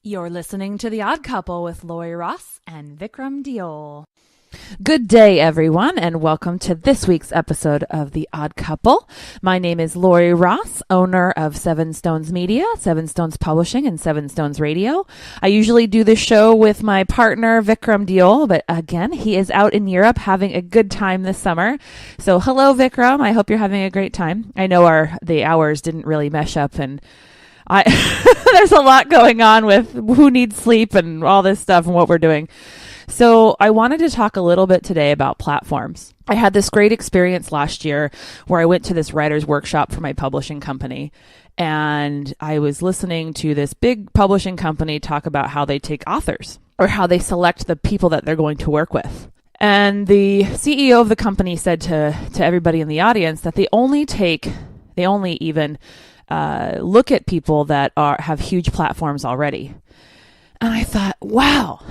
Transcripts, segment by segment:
You're listening to The Odd Couple with Lori Ross and Vikram Diol. Good day, everyone, and welcome to this week's episode of The Odd Couple. My name is Lori Ross, owner of Seven Stones Media, Seven Stones Publishing, and Seven Stones Radio. I usually do this show with my partner, Vikram Diol, but again, he is out in Europe having a good time this summer. So hello, Vikram. I hope you're having a great time. I know the hours didn't really mesh up, and there's a lot going on with who needs sleep and all this stuff and what we're doing. So I wanted to talk a little bit today about platforms. I had this great experience last year where I went to this writer's workshop for my publishing company, and I was listening to this big publishing company talk about how they take authors or how they select the people that they're going to work with. And the CEO of the company said to everybody in the audience that they only even look at people that have huge platforms already. And I thought, wow,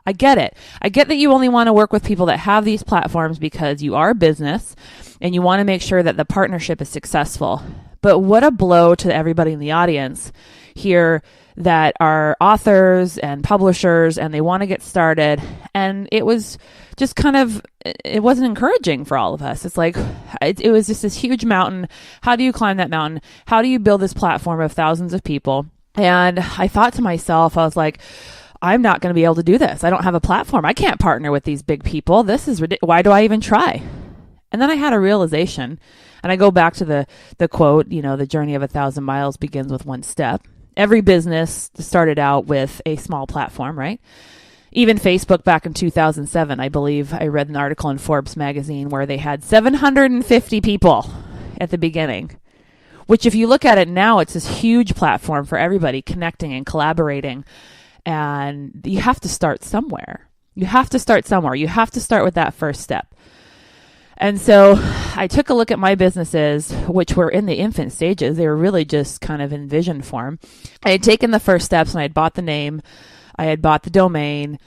I get it. I get that you only want to work with people that have these platforms because you are a business and you want to make sure that the partnership is successful. But what a blow to everybody in the audience here that are authors and publishers and they want to get started. And it was just it wasn't encouraging for all of us. It's like, it was just this huge mountain. How do you climb that mountain? How do you build this platform of thousands of people? And I thought to myself, I was like, I'm not going to be able to do this. I don't have a platform. I can't partner with these big people. This is ridiculous. Why do I even try? And then I had a realization, and I go back to the quote, the journey of 1,000 miles begins with one step. Every business started out with a small platform, right? Even Facebook back in 2007, I believe I read an article in Forbes magazine where they had 750 people at the beginning, which if you look at it now, it's this huge platform for everybody connecting and collaborating. And you have to start somewhere. You have to start with that first step. And so I took a look at my businesses, which were in the infant stages. They were really just kind of in vision form. I had taken the first steps and I had bought the name. I had bought the domain,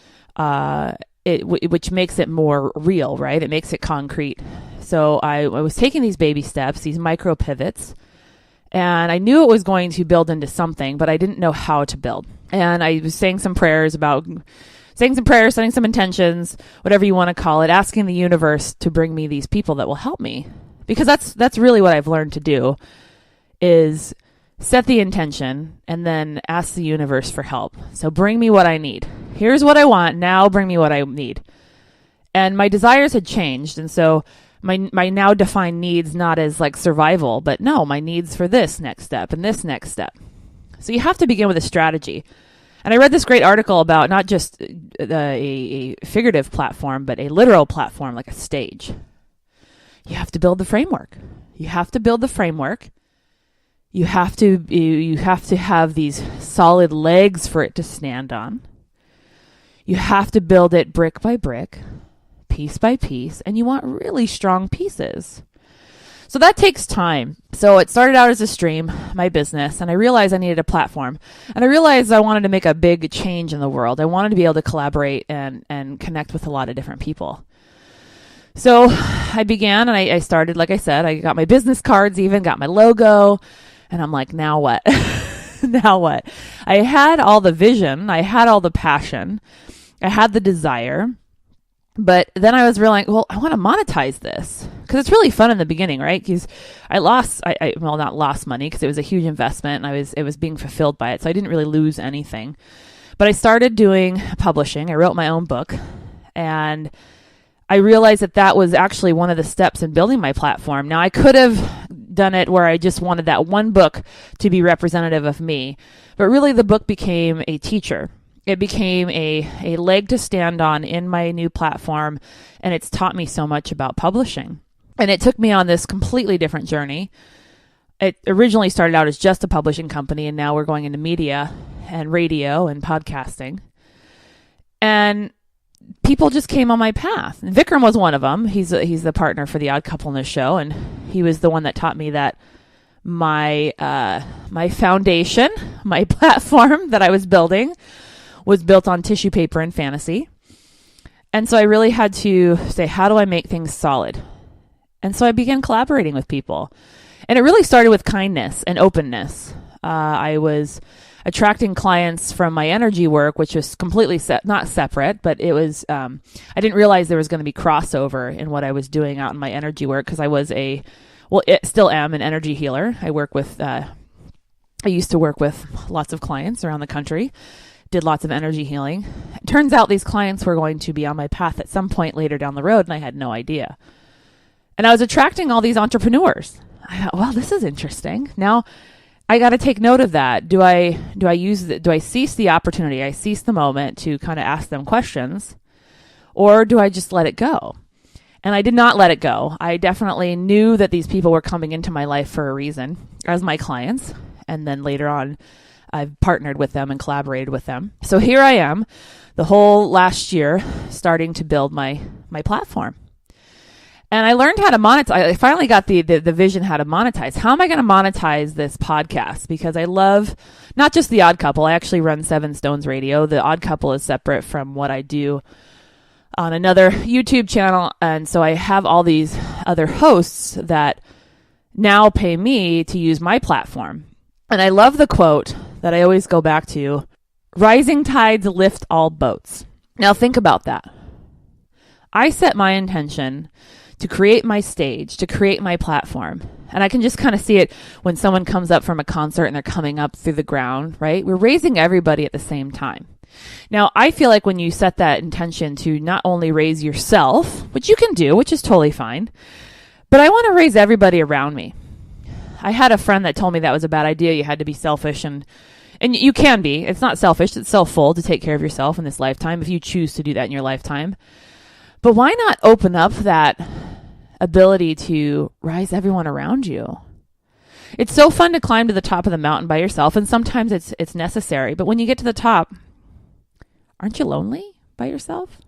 which makes it more real, right? It makes it concrete. So I was taking these baby steps, these micro pivots, and I knew it was going to build into something, but I didn't know how to build. And I was setting some prayers, setting some intentions, whatever you want to call it, asking the universe to bring me these people that will help me. Because that's really what I've learned to do, is set the intention and then ask the universe for help. So bring me what I need. Here's what I want. Now bring me what I need. And my desires had changed. And so my now defined needs, not as like survival, but no, my needs for this next step and this next step. So you have to begin with a strategy. And I read this great article about not just a figurative platform, but a literal platform, like a stage. You have to build the framework. You have to have these solid legs for it to stand on. You have to build it brick by brick, piece by piece, and you want really strong pieces. So that takes time. So it started out as a stream, my business, and I realized I needed a platform. And I realized I wanted to make a big change in the world. I wanted to be able to collaborate and connect with a lot of different people. So I began and I started, like I said, I got my business cards, even got my logo, and I'm like, now what? Now what? I had all the vision. I had all the passion. I had the desire. But then I was realizing, well, I want to monetize this because it's really fun in the beginning, right? Because I not lost money because it was a huge investment and it was being fulfilled by it. So I didn't really lose anything. But I started doing publishing. I wrote my own book, and I realized that was actually one of the steps in building my platform. Now, I could have done it where I just wanted that one book to be representative of me, but really the book became a teacher. It became a leg to stand on in my new platform, and it's taught me so much about publishing. And it took me on this completely different journey. It originally started out as just a publishing company, and now we're going into media and radio and podcasting. And people just came on my path. And Vikram was one of them. He's the partner for The Odd Couple in this show, and he was the one that taught me that my foundation, my platform that I was building was built on tissue paper and fantasy. And so I really had to say, how do I make things solid? And so I began collaborating with people. And it really started with kindness and openness. I attracting clients from my energy work, which was completely not separate, but it was, I didn't realize there was going to be crossover in what I was doing out in my energy work, because I was still am an energy healer. I used to work with lots of clients around the country, did lots of energy healing. It turns out these clients were going to be on my path at some point later down the road, and I had no idea. And I was attracting all these entrepreneurs. I thought, well, this is interesting. Now I got to take note of that. Do I cease the opportunity? I cease the moment to kind of ask them questions, or do I just let it go? And I did not let it go. I definitely knew that these people were coming into my life for a reason as my clients. And then later on, I've partnered with them and collaborated with them. So here I am, the whole last year, starting to build my platform. And I learned how to monetize. I finally got the vision how to monetize. How am I going to monetize this podcast? Because I love not just The Odd Couple. I actually run Seven Stones Radio. The Odd Couple is separate from what I do on another YouTube channel. And so I have all these other hosts that now pay me to use my platform. And I love the quote that I always go back to: rising tides lift all boats. Now think about that. I set my intention to create my stage, to create my platform. And I can just kind of see it when someone comes up from a concert and they're coming up through the ground, right? We're raising everybody at the same time. Now, I feel like when you set that intention to not only raise yourself, which you can do, which is totally fine, but I want to raise everybody around me. I had a friend that told me that was a bad idea. You had to be selfish, and you can be. It's not selfish. It's self-full to take care of yourself in this lifetime if you choose to do that in your lifetime. But why not open up that ability to rise everyone around you? It's so fun to climb to the top of the mountain by yourself, and sometimes it's necessary. But when you get to the top, aren't you lonely by yourself?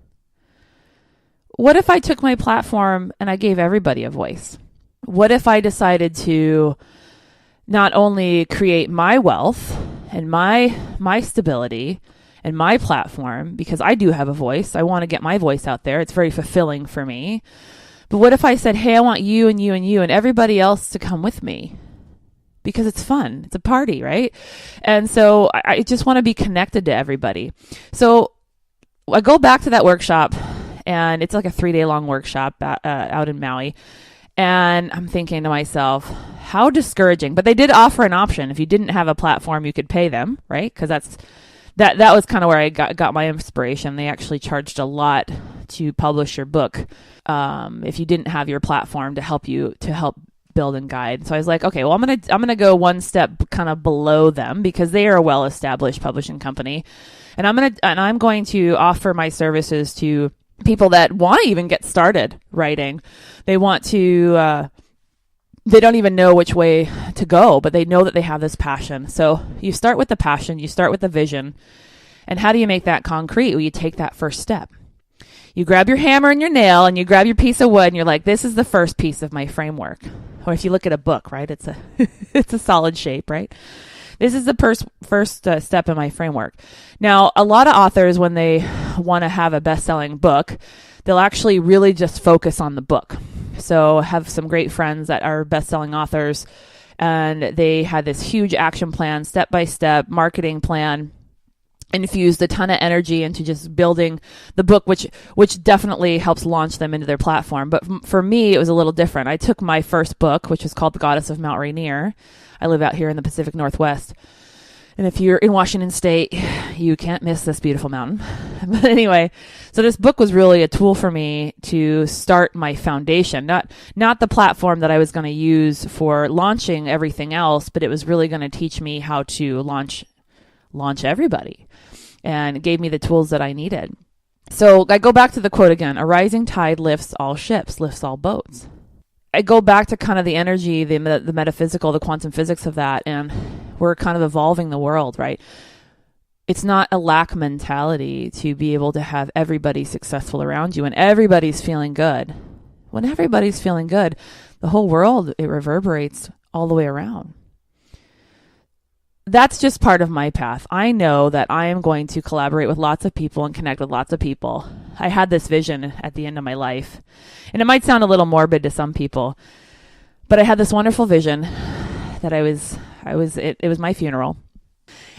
What if I took my platform and I gave everybody a voice? What if I decided to not only create my wealth and my stability and my platform, because I do have a voice. I want to get my voice out there. It's very fulfilling for me. But what if I said, hey, I want you and you and you and everybody else to come with me? Because it's fun. It's a party, right? And so I just want to be connected to everybody. So I go back to that workshop, and it's like a 3-day long workshop out in Maui. And I'm thinking to myself, how discouraging. But they did offer an option. If you didn't have a platform, you could pay them, right? Because that was kind of where I got my inspiration. They actually charged a lot to publish your book if you didn't have your platform to help build and guide. So I was like, okay, well, I'm gonna go one step kind of below them, because they are a well-established publishing company, and I'm going to offer my services to people that want to even get started writing. They want to. They don't even know which way to go, but they know that they have this passion. So you start with the passion, you start with the vision. And how do you make that concrete? Well, you take that first step. You grab your hammer and your nail, and you grab your piece of wood, and you're like, this is the first piece of my framework. Or if you look at a book, right, it's a solid shape, right? This is the first step in my framework. Now, a lot of authors, when they want to have a best-selling book, they'll actually really just focus on the book. So I have some great friends that are best-selling authors, and they had this huge action plan, step-by-step marketing plan, infused a ton of energy into just building the book, which definitely helps launch them into their platform. But for me, it was a little different. I took my first book, which is called The Goddess of Mount Rainier. I live out here in the Pacific Northwest. And if you're in Washington State, you can't miss this beautiful mountain. But anyway, so this book was really a tool for me to start my foundation, not the platform that I was going to use for launching everything else, but it was really going to teach me how to launch everybody, and it gave me the tools that I needed. So I go back to the quote again: a rising tide lifts all ships, lifts all boats. I go back to kind of the energy, the metaphysical, the quantum physics of that, and we're kind of evolving the world, right? It's not a lack mentality to be able to have everybody successful around you and everybody's feeling good. When everybody's feeling good, the whole world, it reverberates all the way around. That's just part of my path. I know that I am going to collaborate with lots of people and connect with lots of people. I had this vision at the end of my life, and it might sound a little morbid to some people, but I had this wonderful vision that it was my funeral.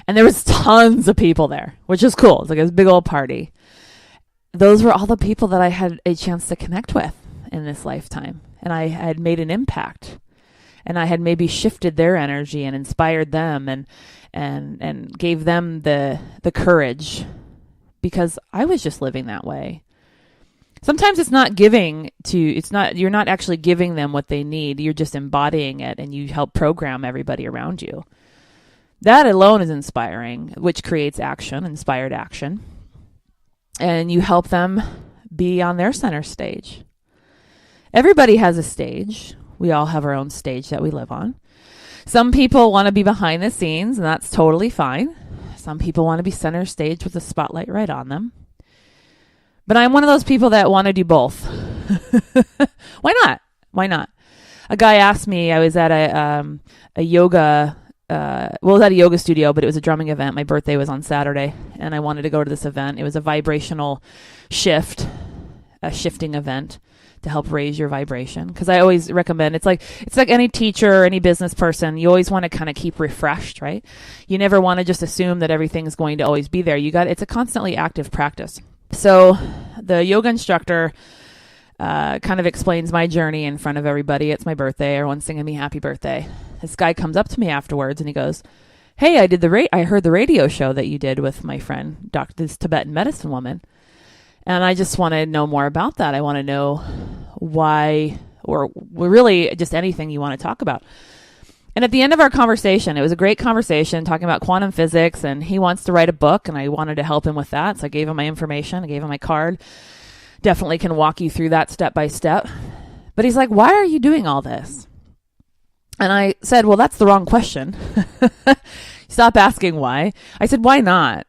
And there was tons of people there, which is cool. It's like a big old party. Those were all the people that I had a chance to connect with in this lifetime. And I had made an impact. And I had maybe shifted their energy and inspired them and gave them the courage, because I was just living that way. Sometimes you're not actually giving them what they need. You're just embodying it, and you help program everybody around you. That alone is inspiring, which creates action, inspired action. And you help them be on their center stage. Everybody has a stage. We all have our own stage that we live on. Some people want to be behind the scenes, and that's totally fine. Some people want to be center stage with the spotlight right on them. But I'm one of those people that want to do both. Why not? Why not? A guy asked me, I was at a yoga, it was at a yoga studio, but it was a drumming event. My birthday was on Saturday, and I wanted to go to this event. It was a vibrational shift, a shifting event to help raise your vibration. Because I always recommend, it's like any teacher or any business person, you always want to kind of keep refreshed, right? You never want to just assume that everything's going to always be there. It's a constantly active practice. So the yoga instructor kind of explains my journey in front of everybody. It's my birthday. Everyone's singing me happy birthday. This guy comes up to me afterwards and he goes, "Hey, I heard the radio show that you did with my friend, this Tibetan medicine woman. And I just want to know more about that. I want to know why, or really just anything you want to talk about." And at the end of our conversation, it was a great conversation talking about quantum physics, and he wants to write a book, and I wanted to help him with that. So I gave him my information. I gave him my card. Definitely can walk you through that step by step. But he's like, "Why are you doing all this?" And I said, "Well, that's the wrong question." Stop asking why. I said, "Why not?"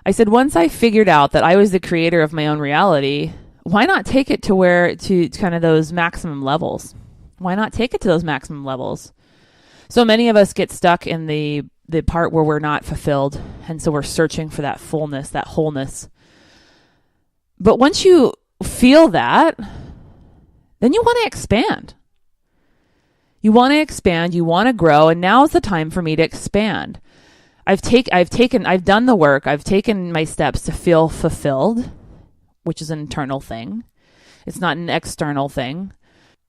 I said, once I figured out that I was the creator of my own reality, why not take it to kind of those maximum levels? Why not take it to those maximum levels? So many of us get stuck in the part where we're not fulfilled. And so we're searching for that fullness, that wholeness. But once you feel that, then you want to expand. You want to expand, you want to grow, and now is the time for me to expand. I've done the work. I've taken my steps to feel fulfilled, which is an internal thing. It's not an external thing.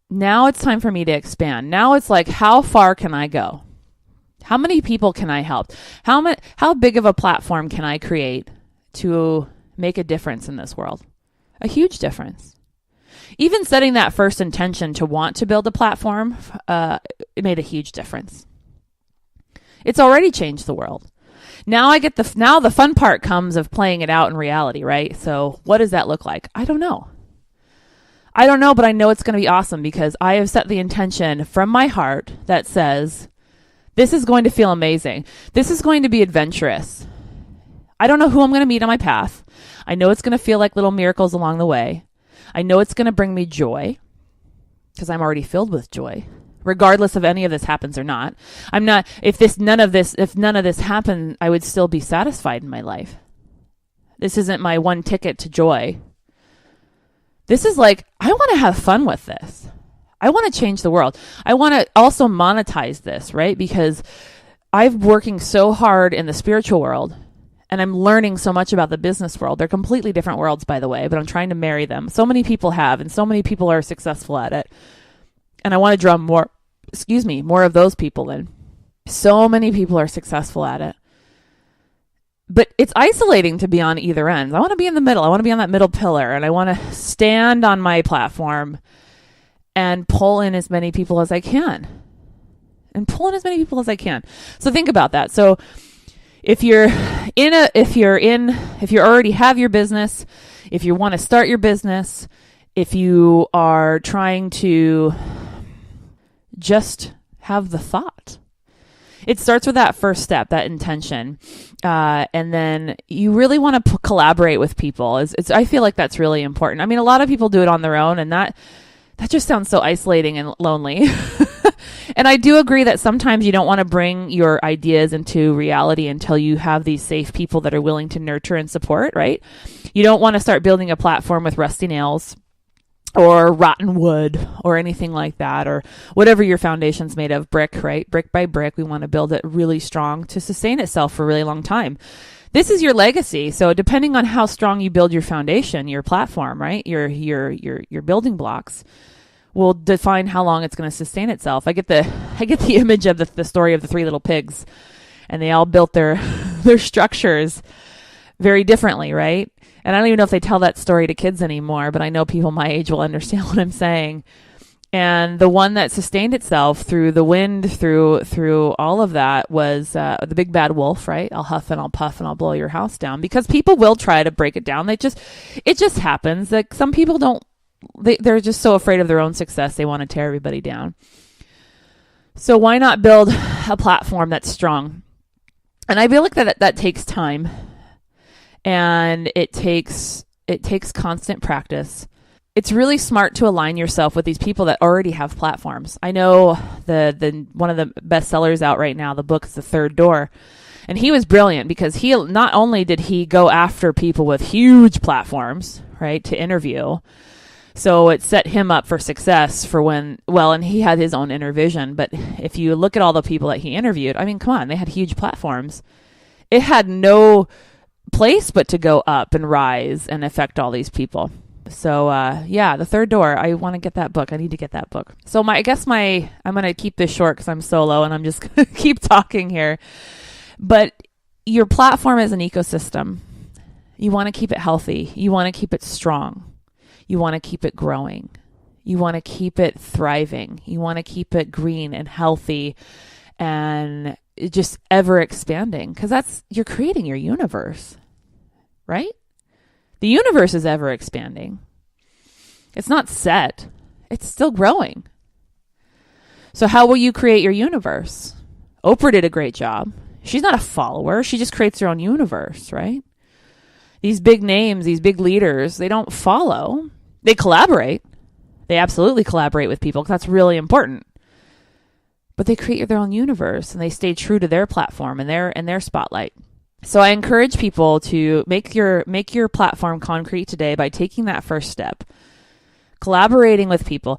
Now it's time for me to expand. Now it's like, how far can I go? How many people can I help? How big of a platform can I create to make a difference in this world? A huge difference. Even setting that first intention to want to build a platform, it made a huge difference. It's already changed the world. Now the fun part comes of playing it out in reality, right? So what does that look like? I don't know, but I know it's going to be awesome because I have set the intention from my heart that says, this is going to feel amazing. This is going to be adventurous. I don't know who I'm going to meet on my path. I know it's going to feel like little miracles along the way. I know it's going to bring me joy because I'm already filled with joy. Regardless of any of this happens or not. If none of this happened, I would still be satisfied in my life. This isn't my one ticket to joy. This is like, I want to have fun with this. I want to change the world. I want to also monetize this, right? Because I'm working so hard in the spiritual world and I'm learning so much about the business world. They're completely different worlds, by the way, but I'm trying to marry them. So many people have, and so many people are successful at it. And I want to draw more of those people in. So many people are successful at it. But it's isolating to be on either end. I want to be in the middle. I want to be on that middle pillar. And I want to stand on my platform and pull in as many people as I can. So think about that. So if you already have your business, if you want to start your business, if you are trying to just have the thought. It starts with that first step, that intention. And then you really want to collaborate with people. I feel like that's really important. I mean, a lot of people do it on their own, and that just sounds so isolating and lonely. And I do agree that sometimes you don't want to bring your ideas into reality until you have these safe people that are willing to nurture and support, right? You don't want to start building a platform with rusty nails or rotten wood or anything like that, or whatever your foundation's made of, brick, right? Brick by brick, we want to build it really strong to sustain itself for a really long time. This is your legacy. So depending on how strong you build your foundation, your platform, right? Your building blocks will define how long it's going to sustain itself. I get the image of the story of the three little pigs, and they all built their structures very differently, right? And I don't even know if they tell that story to kids anymore, but I know people my age will understand what I'm saying. And the one that sustained itself through the wind, through all of that was the big bad wolf, right? I'll huff and I'll puff and I'll blow your house down, because people will try to break it down. It just happens. Like, some people don't, they're just so afraid of their own success, they want to tear everybody down. So why not build a platform that's strong? And I feel like that takes time. And it takes constant practice. It's really smart to align yourself with these people that already have platforms. I know the one of the best sellers out right now, the book is The Third Door. And he was brilliant, because he not only did he go after people with huge platforms, right, to interview. So it set him up for success for and he had his own inner vision. But if you look at all the people that he interviewed, I mean, come on, they had huge platforms. It had no place but to go up and rise and affect all these people. So The Third Door, I want to get that book. I need to get that book. So I'm going to keep this short because I'm solo and I'm just going to keep talking here. But your platform is an ecosystem. You want to keep it healthy. You want to keep it strong. You want to keep it growing. You want to keep it thriving. You want to keep it green and healthy and just ever expanding, because you're creating your universe, right? The universe is ever expanding. It's not set. It's still growing. So how will you create your universe? Oprah did a great job. She's not a follower. She just creates her own universe, right? These big names, these big leaders, they don't follow. They collaborate. They absolutely collaborate with people, because that's really important. But they create their own universe, and they stay true to their platform and their spotlight. So I encourage people to make your platform concrete today by taking that first step, collaborating with people,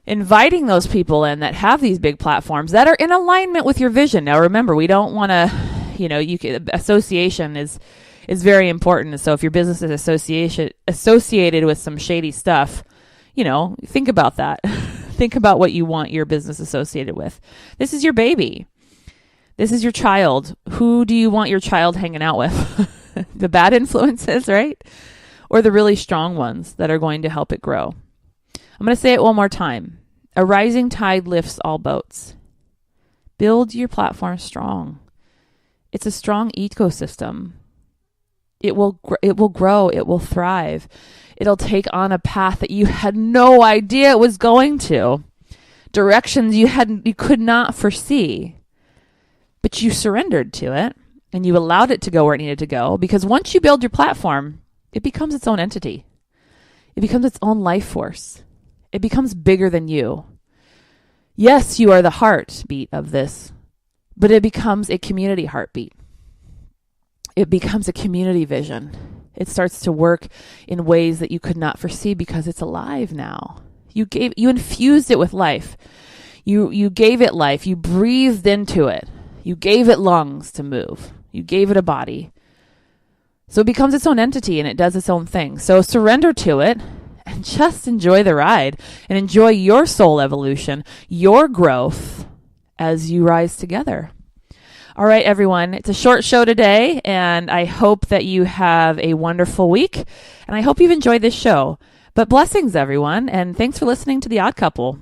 inviting those people in that have these big platforms that are in alignment with your vision. Now, remember, we don't want to, association is very important. So if your business is associated with some shady stuff, think about that. Think about what you want your business associated with. This is your baby. This is your child. Who do you want your child hanging out with? The bad influences, right? Or the really strong ones that are going to help it grow? I'm going to say it one more time. A rising tide lifts all boats. Build your platform strong. It's a strong ecosystem. It will grow. It will thrive. It'll take on a path that you had no idea it was going to. Directions you could not foresee. But you surrendered to it, and you allowed it to go where it needed to go, because once you build your platform, it becomes its own entity. It becomes its own life force. It becomes bigger than you. Yes, you are the heartbeat of this, but it becomes a community heartbeat. It becomes a community vision. It starts to work in ways that you could not foresee, because it's alive now. You infused it with life. You gave it life. You breathed into it. You gave it lungs to move. You gave it a body. So it becomes its own entity, and it does its own thing. So surrender to it and just enjoy the ride, and enjoy your soul evolution, your growth as you rise together. All right, everyone. It's a short show today, and I hope that you have a wonderful week, and I hope you've enjoyed this show. But blessings, everyone, and thanks for listening to The Odd Couple.